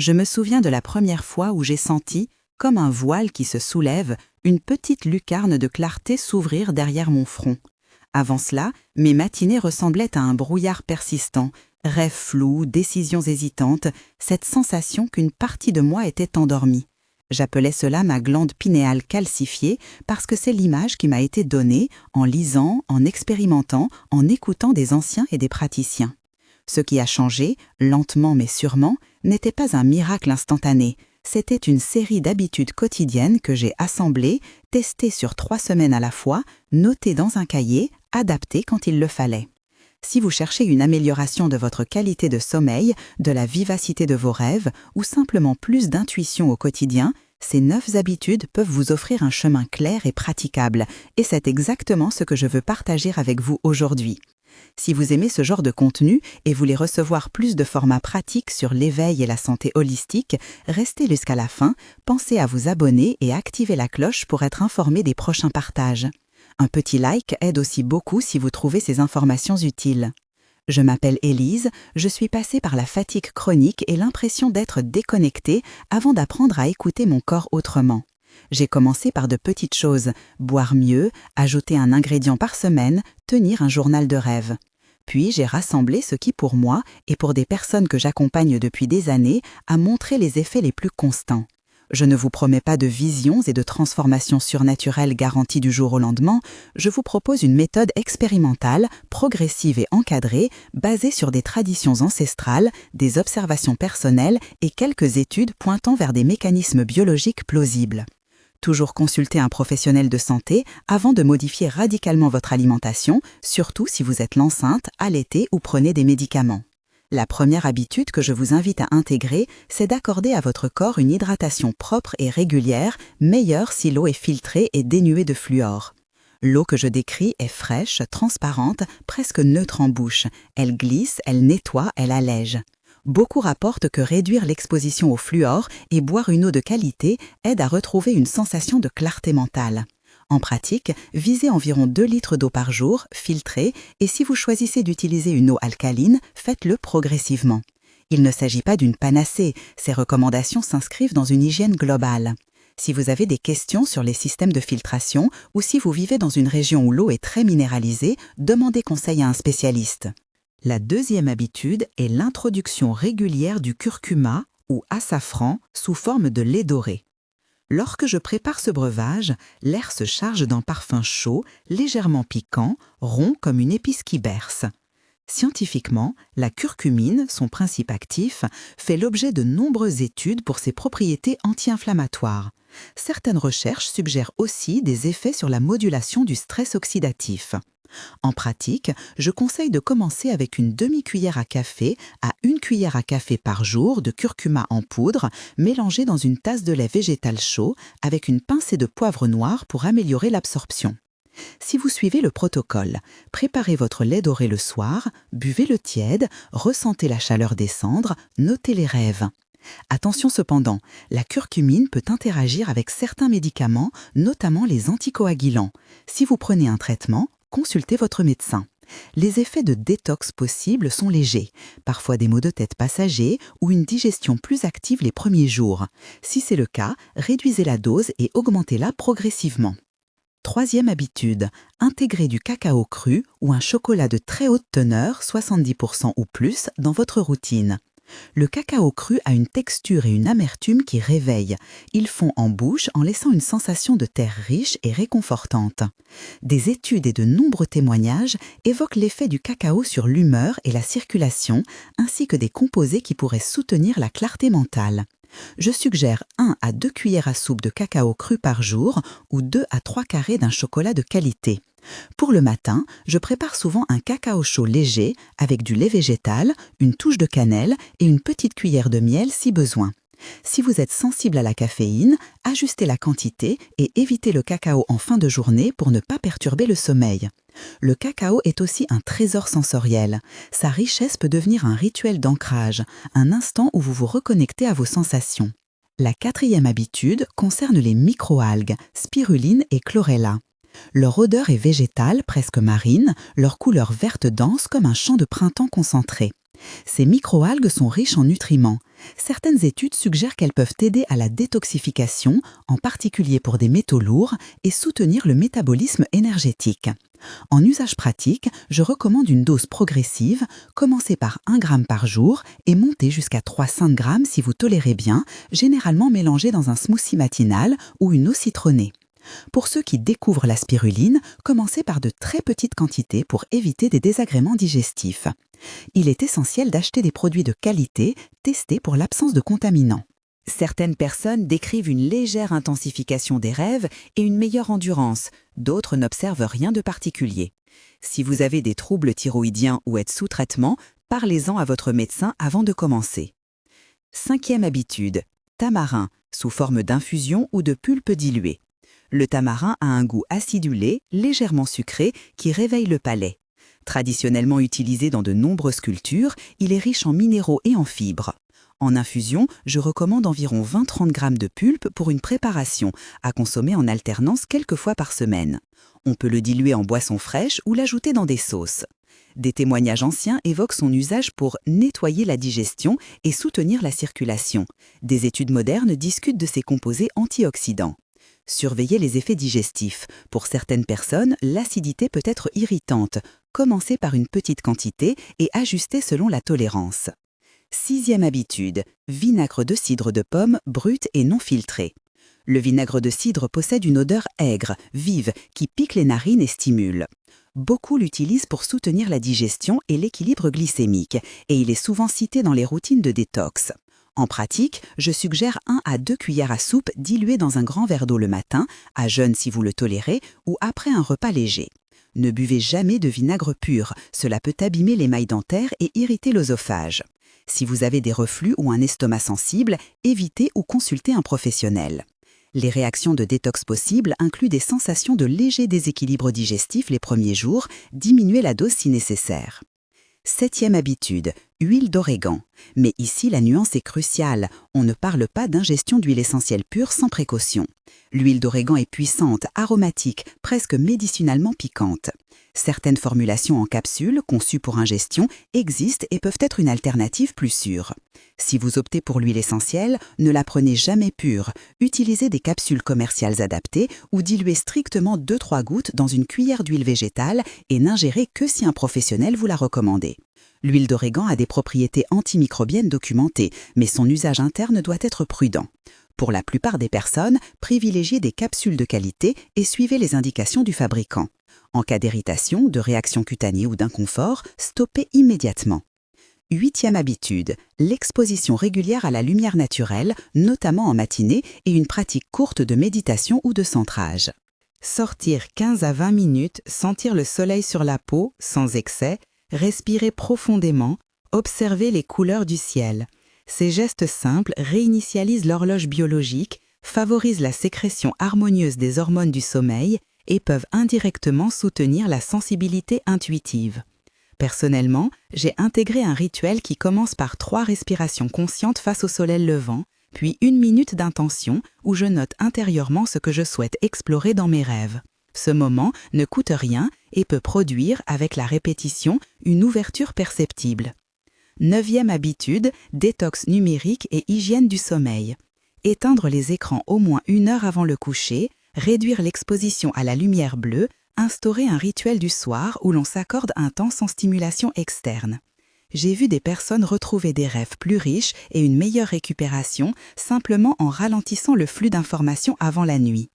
Je me souviens de la première fois où j'ai senti, comme un voile qui se soulève, une petite lucarne de clarté s'ouvrir derrière mon front. Avant cela, mes matinées ressemblaient à un brouillard persistant, rêves flous, décisions hésitantes, cette sensation qu'une partie de moi était endormie. J'appelais cela ma glande pinéale calcifiée parce que c'est l'image qui m'a été donnée en lisant, en expérimentant, en écoutant des anciens et des praticiens. Ce qui a changé, lentement mais sûrement, n'était pas un miracle instantané. C'était une série d'habitudes quotidiennes que j'ai assemblées, testées sur 3 semaines à la fois, notées dans un cahier, adaptées quand il le fallait. Si vous cherchez une amélioration de votre qualité de sommeil, de la vivacité de vos rêves ou simplement plus d'intuition au quotidien, ces 9 habitudes peuvent vous offrir un chemin clair et praticable, et c'est exactement ce que je veux partager avec vous aujourd'hui. Si vous aimez ce genre de contenu et voulez recevoir plus de formats pratiques sur l'éveil et la santé holistique, restez jusqu'à la fin, pensez à vous abonner et activer la cloche pour être informé des prochains partages. Un petit like aide aussi beaucoup si vous trouvez ces informations utiles. Je m'appelle Élise, je suis passée par la fatigue chronique et l'impression d'être déconnectée avant d'apprendre à écouter mon corps autrement. J'ai commencé par de petites choses, boire mieux, ajouter un ingrédient par semaine, tenir un journal de rêve. Puis j'ai rassemblé ce qui pour moi, et pour des personnes que j'accompagne depuis des années, a montré les effets les plus constants. Je ne vous promets pas de visions et de transformations surnaturelles garanties du jour au lendemain, je vous propose une méthode expérimentale, progressive et encadrée, basée sur des traditions ancestrales, des observations personnelles et quelques études pointant vers des mécanismes biologiques plausibles. Toujours consulter un professionnel de santé avant de modifier radicalement votre alimentation, surtout si vous êtes l'enceinte, allaitée ou prenez des médicaments. La première habitude que je vous invite à intégrer, c'est d'accorder à votre corps une hydratation propre et régulière, meilleure si l'eau est filtrée et dénuée de fluor. L'eau que je décris est fraîche, transparente, presque neutre en bouche. Elle glisse, elle nettoie, elle allège. Beaucoup rapportent que réduire l'exposition au fluor et boire une eau de qualité aide à retrouver une sensation de clarté mentale. En pratique, visez environ 2 litres d'eau par jour, filtrée, et si vous choisissez d'utiliser une eau alcaline, faites-le progressivement. Il ne s'agit pas d'une panacée, ces recommandations s'inscrivent dans une hygiène globale. Si vous avez des questions sur les systèmes de filtration ou si vous vivez dans une région où l'eau est très minéralisée, demandez conseil à un spécialiste. La deuxième habitude est l'introduction régulière du curcuma ou açafran sous forme de lait doré. Lorsque je prépare ce breuvage, l'air se charge d'un parfum chaud, légèrement piquant, rond comme une épice qui berce. Scientifiquement, la curcumine, son principe actif, fait l'objet de nombreuses études pour ses propriétés anti-inflammatoires. Certaines recherches suggèrent aussi des effets sur la modulation du stress oxydatif. En pratique, je conseille de commencer avec une demi-cuillère à café à 1 cuillère à café par jour de curcuma en poudre mélangée dans une tasse de lait végétal chaud avec une pincée de poivre noir pour améliorer l'absorption. Si vous suivez le protocole, préparez votre lait doré le soir, buvez-le tiède, ressentez la chaleur descendre, notez les rêves. Attention cependant, la curcumine peut interagir avec certains médicaments, notamment les anticoagulants. Si vous prenez un traitement, consultez votre médecin. Les effets de détox possibles sont légers, parfois des maux de tête passagers ou une digestion plus active les premiers jours. Si c'est le cas, réduisez la dose et augmentez-la progressivement. Troisième habitude, intégrer du cacao cru ou un chocolat de très haute teneur, 70% ou plus, dans votre routine. Le cacao cru a une texture et une amertume qui réveillent. Il fond en bouche en laissant une sensation de terre riche et réconfortante. Des études et de nombreux témoignages évoquent l'effet du cacao sur l'humeur et la circulation, ainsi que des composés qui pourraient soutenir la clarté mentale. Je suggère 1 à 2 cuillères à soupe de cacao cru par jour ou 2 à 3 carrés d'un chocolat de qualité. Pour le matin, je prépare souvent un cacao chaud léger avec du lait végétal, une touche de cannelle et une petite cuillère de miel si besoin. Si vous êtes sensible à la caféine, ajustez la quantité et évitez le cacao en fin de journée pour ne pas perturber le sommeil. Le cacao est aussi un trésor sensoriel. Sa richesse peut devenir un rituel d'ancrage, un instant où vous vous reconnectez à vos sensations. La 4e habitude concerne les microalgues, spiruline et chlorella. Leur odeur est végétale, presque marine, leur couleur verte dense comme un champ de printemps concentré. Ces microalgues sont riches en nutriments. Certaines études suggèrent qu'elles peuvent aider à la détoxification, en particulier pour des métaux lourds, et soutenir le métabolisme énergétique. En usage pratique, je recommande une dose progressive, commencer par 1 g par jour et monter jusqu'à 300 g si vous tolérez bien, généralement mélangé dans un smoothie matinal ou une eau citronnée. Pour ceux qui découvrent la spiruline, commencez par de très petites quantités pour éviter des désagréments digestifs. Il est essentiel d'acheter des produits de qualité, testés pour l'absence de contaminants. Certaines personnes décrivent une légère intensification des rêves et une meilleure endurance, d'autres n'observent rien de particulier. Si vous avez des troubles thyroïdiens ou êtes sous traitement, parlez-en à votre médecin avant de commencer. 5e habitude, tamarin, sous forme d'infusion ou de pulpe diluée. Le tamarin a un goût acidulé, légèrement sucré, qui réveille le palais. Traditionnellement utilisé dans de nombreuses cultures, il est riche en minéraux et en fibres. En infusion, je recommande environ 20-30 g de pulpe pour une préparation, à consommer en alternance quelques fois par semaine. On peut le diluer en boisson fraîche ou l'ajouter dans des sauces. Des témoignages anciens évoquent son usage pour nettoyer la digestion et soutenir la circulation. Des études modernes discutent de ses composés antioxydants. Surveillez les effets digestifs. Pour certaines personnes, l'acidité peut être irritante. Commencez par une petite quantité et ajustez selon la tolérance. 6e habitude, vinaigre de cidre de pomme brut et non filtré. Le vinaigre de cidre possède une odeur aigre, vive, qui pique les narines et stimule. Beaucoup l'utilisent pour soutenir la digestion et l'équilibre glycémique, et il est souvent cité dans les routines de détox. En pratique, je suggère 1 à 2 cuillères à soupe diluées dans un grand verre d'eau le matin, à jeûne si vous le tolérez, ou après un repas léger. Ne buvez jamais de vinaigre pur, cela peut abîmer l'émail dentaire et irriter l'œsophage. Si vous avez des reflux ou un estomac sensible, évitez ou consultez un professionnel. Les réactions de détox possibles incluent des sensations de léger déséquilibre digestif les premiers jours, diminuez la dose si nécessaire. 7e habitude, huile d'origan. Mais ici, la nuance est cruciale. On ne parle pas d'ingestion d'huile essentielle pure sans précaution. L'huile d'origan est puissante, aromatique, presque médicinalement piquante. Certaines formulations en capsules, conçues pour ingestion, existent et peuvent être une alternative plus sûre. Si vous optez pour l'huile essentielle, ne la prenez jamais pure. Utilisez des capsules commerciales adaptées ou diluez strictement 2-3 gouttes dans une cuillère d'huile végétale et n'ingérez que si un professionnel vous l'a recommandé. L'huile d'origan a des propriétés antimicrobiennes documentées, mais son usage interne doit être prudent. Pour la plupart des personnes, privilégiez des capsules de qualité et suivez les indications du fabricant. En cas d'irritation, de réaction cutanée ou d'inconfort, stoppez immédiatement. 8e habitude, l'exposition régulière à la lumière naturelle, notamment en matinée, et une pratique courte de méditation ou de centrage. Sortir 15 à 20 minutes, sentir le soleil sur la peau, sans excès, respirer profondément, observer les couleurs du ciel. Ces gestes simples réinitialisent l'horloge biologique, favorisent la sécrétion harmonieuse des hormones du sommeil et peuvent indirectement soutenir la sensibilité intuitive. Personnellement, j'ai intégré un rituel qui commence par 3 respirations conscientes face au soleil levant, puis 1 minute d'intention où je note intérieurement ce que je souhaite explorer dans mes rêves. Ce moment ne coûte rien et peut produire, avec la répétition, une ouverture perceptible. 9e habitude, détox numérique et hygiène du sommeil. Éteindre les écrans au moins 1 heure avant le coucher, réduire l'exposition à la lumière bleue, instaurer un rituel du soir où l'on s'accorde un temps sans stimulation externe. J'ai vu des personnes retrouver des rêves plus riches et une meilleure récupération simplement en ralentissant le flux d'informations avant la nuit.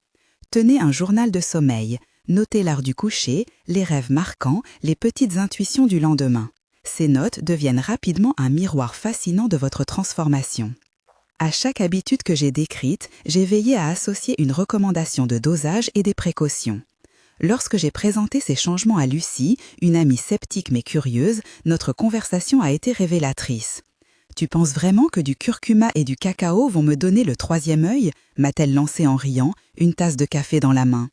Tenez un journal de sommeil, notez l'heure du coucher, les rêves marquants, les petites intuitions du lendemain. Ces notes deviennent rapidement un miroir fascinant de votre transformation. À chaque habitude que j'ai décrite, j'ai veillé à associer une recommandation de dosage et des précautions. Lorsque j'ai présenté ces changements à Lucie, une amie sceptique mais curieuse, notre conversation a été révélatrice. « Tu penses vraiment que du curcuma et du cacao vont me donner le 3e œil ?» m'a-t-elle lancé en riant, une tasse de café dans la main.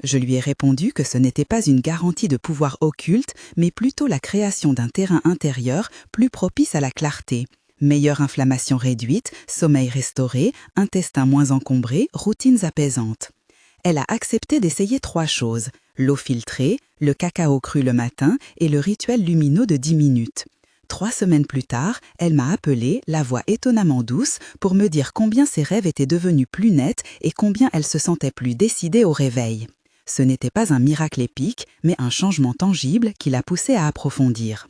Je lui ai répondu que ce n'était pas une garantie de pouvoir occulte, mais plutôt la création d'un terrain intérieur plus propice à la clarté. Meilleure inflammation réduite, sommeil restauré, intestin moins encombré, routines apaisantes. Elle a accepté d'essayer 3 choses, l'eau filtrée, le cacao cru le matin et le rituel lumineux de 10 minutes. 3 semaines plus tard, elle m'a appelée, la voix étonnamment douce, pour me dire combien ses rêves étaient devenus plus nets et combien elle se sentait plus décidée au réveil. Ce n'était pas un miracle épique, mais un changement tangible qui l'a poussée à approfondir.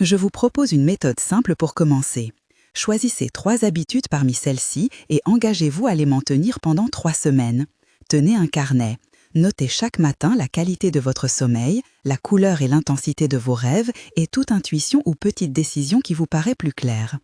Je vous propose une méthode simple pour commencer. Choisissez 3 habitudes parmi celles-ci et engagez-vous à les maintenir pendant 3 semaines. Tenez un carnet. Notez chaque matin la qualité de votre sommeil, la couleur et l'intensité de vos rêves et toute intuition ou petite décision qui vous paraît plus claire.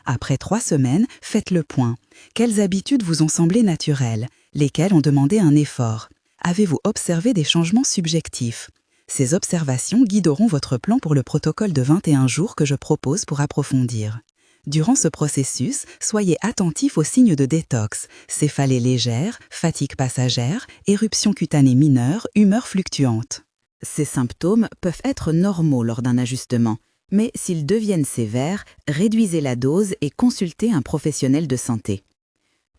Après 3 semaines, faites le point. Quelles habitudes vous ont semblé naturelles? Lesquelles ont demandé un effort? Avez-vous observé des changements subjectifs? Ces observations guideront votre plan pour le protocole de 21 jours que je propose pour approfondir. Durant ce processus, soyez attentif aux signes de détox, céphalée légère, fatigue passagère, éruption cutanée mineure, humeur fluctuante. Ces symptômes peuvent être normaux lors d'un ajustement, mais s'ils deviennent sévères, réduisez la dose et consultez un professionnel de santé.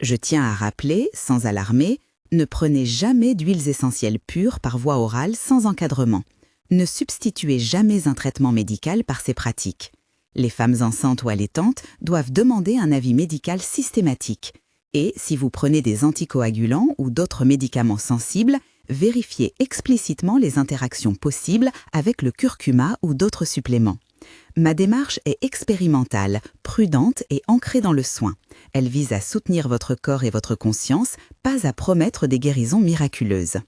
Je tiens à rappeler, sans alarmer, ne prenez jamais d'huiles essentielles pures par voie orale sans encadrement. Ne substituez jamais un traitement médical par ces pratiques. Les femmes enceintes ou allaitantes doivent demander un avis médical systématique. Et si vous prenez des anticoagulants ou d'autres médicaments sensibles, vérifiez explicitement les interactions possibles avec le curcuma ou d'autres suppléments. Ma démarche est expérimentale, prudente et ancrée dans le soin. Elle vise à soutenir votre corps et votre conscience, pas à promettre des guérisons miraculeuses.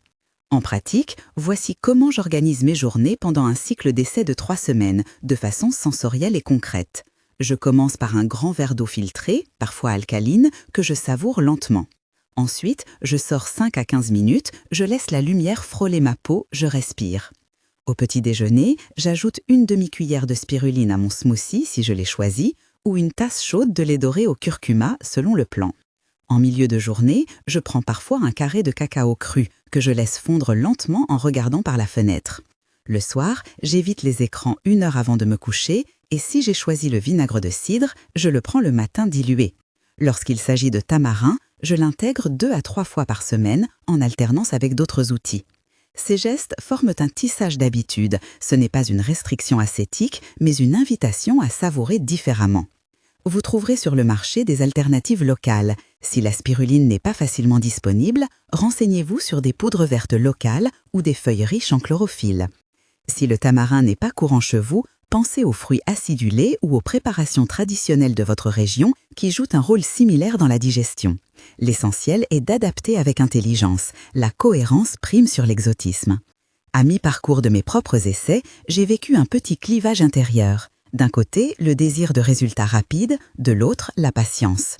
En pratique, voici comment j'organise mes journées pendant un cycle d'essai de 3 semaines, de façon sensorielle et concrète. Je commence par un grand verre d'eau filtrée, parfois alcaline, que je savoure lentement. Ensuite, je sors 5 à 15 minutes, je laisse la lumière frôler ma peau, je respire. Au petit déjeuner, j'ajoute une demi-cuillère de spiruline à mon smoothie si je l'ai choisi, ou une tasse chaude de lait doré au curcuma selon le plan. En milieu de journée, je prends parfois un carré de cacao cru que je laisse fondre lentement en regardant par la fenêtre. Le soir, j'évite les écrans 1 heure avant de me coucher et si j'ai choisi le vinaigre de cidre, je le prends le matin dilué. Lorsqu'il s'agit de tamarin, je l'intègre 2 à 3 fois par semaine en alternance avec d'autres outils. Ces gestes forment un tissage d'habitudes. Ce n'est pas une restriction ascétique, mais une invitation à savourer différemment. Vous trouverez sur le marché des alternatives locales. Si la spiruline n'est pas facilement disponible, renseignez-vous sur des poudres vertes locales ou des feuilles riches en chlorophylle. Si le tamarin n'est pas courant chez vous, pensez aux fruits acidulés ou aux préparations traditionnelles de votre région qui jouent un rôle similaire dans la digestion. L'essentiel est d'adapter avec intelligence. La cohérence prime sur l'exotisme. À mi-parcours de mes propres essais, j'ai vécu un petit clivage intérieur. D'un côté, le désir de résultats rapides, de l'autre, la patience.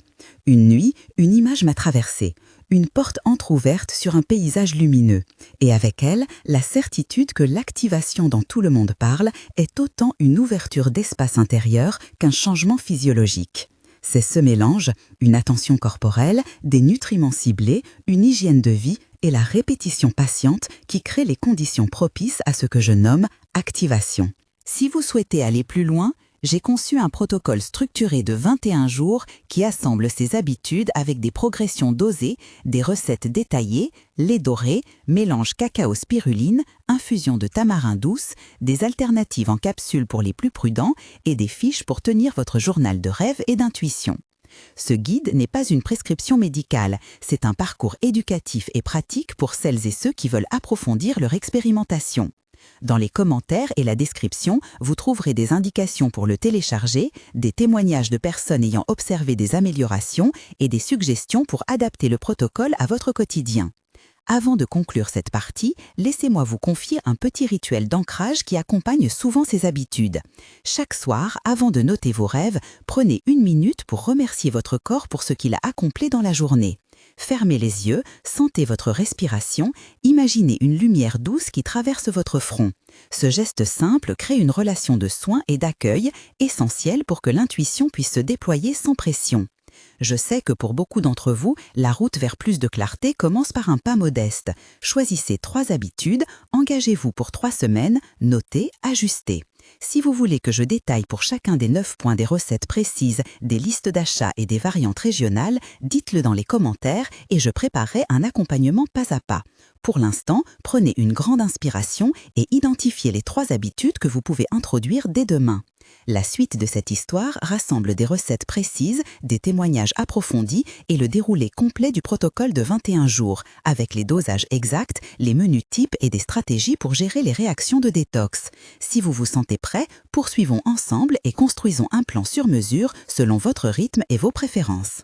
Une nuit, une image m'a traversée, une porte entr'ouverte sur un paysage lumineux, et avec elle, la certitude que l'activation dont tout le monde parle est autant une ouverture d'espace intérieur qu'un changement physiologique. C'est ce mélange, une attention corporelle, des nutriments ciblés, une hygiène de vie et la répétition patiente qui crée les conditions propices à ce que je nomme activation. Si vous souhaitez aller plus loin, j'ai conçu un protocole structuré de 21 jours qui assemble ces habitudes avec des progressions dosées, des recettes détaillées, lait doré, mélange cacao-spiruline, infusion de tamarin douce, des alternatives en capsules pour les plus prudents et des fiches pour tenir votre journal de rêve et d'intuition. Ce guide n'est pas une prescription médicale, c'est un parcours éducatif et pratique pour celles et ceux qui veulent approfondir leur expérimentation. Dans les commentaires et la description, vous trouverez des indications pour le télécharger, des témoignages de personnes ayant observé des améliorations et des suggestions pour adapter le protocole à votre quotidien. Avant de conclure cette partie, laissez-moi vous confier un petit rituel d'ancrage qui accompagne souvent ces habitudes. Chaque soir, avant de noter vos rêves, prenez 1 minute pour remercier votre corps pour ce qu'il a accompli dans la journée. Fermez les yeux, sentez votre respiration, imaginez une lumière douce qui traverse votre front. Ce geste simple crée une relation de soin et d'accueil essentielle pour que l'intuition puisse se déployer sans pression. Je sais que pour beaucoup d'entre vous, la route vers plus de clarté commence par un pas modeste. Choisissez 3 habitudes, engagez-vous pour 3 semaines, notez, ajustez. Si vous voulez que je détaille pour chacun des 9 points des recettes précises, des listes d'achats et des variantes régionales, dites-le dans les commentaires et je préparerai un accompagnement pas à pas. Pour l'instant, prenez une grande inspiration et identifiez les 3 habitudes que vous pouvez introduire dès demain. La suite de cette histoire rassemble des recettes précises, des témoignages approfondis et le déroulé complet du protocole de 21 jours, avec les dosages exacts, les menus types et des stratégies pour gérer les réactions de détox. Si vous vous sentez prêt, poursuivons ensemble et construisons un plan sur mesure selon votre rythme et vos préférences.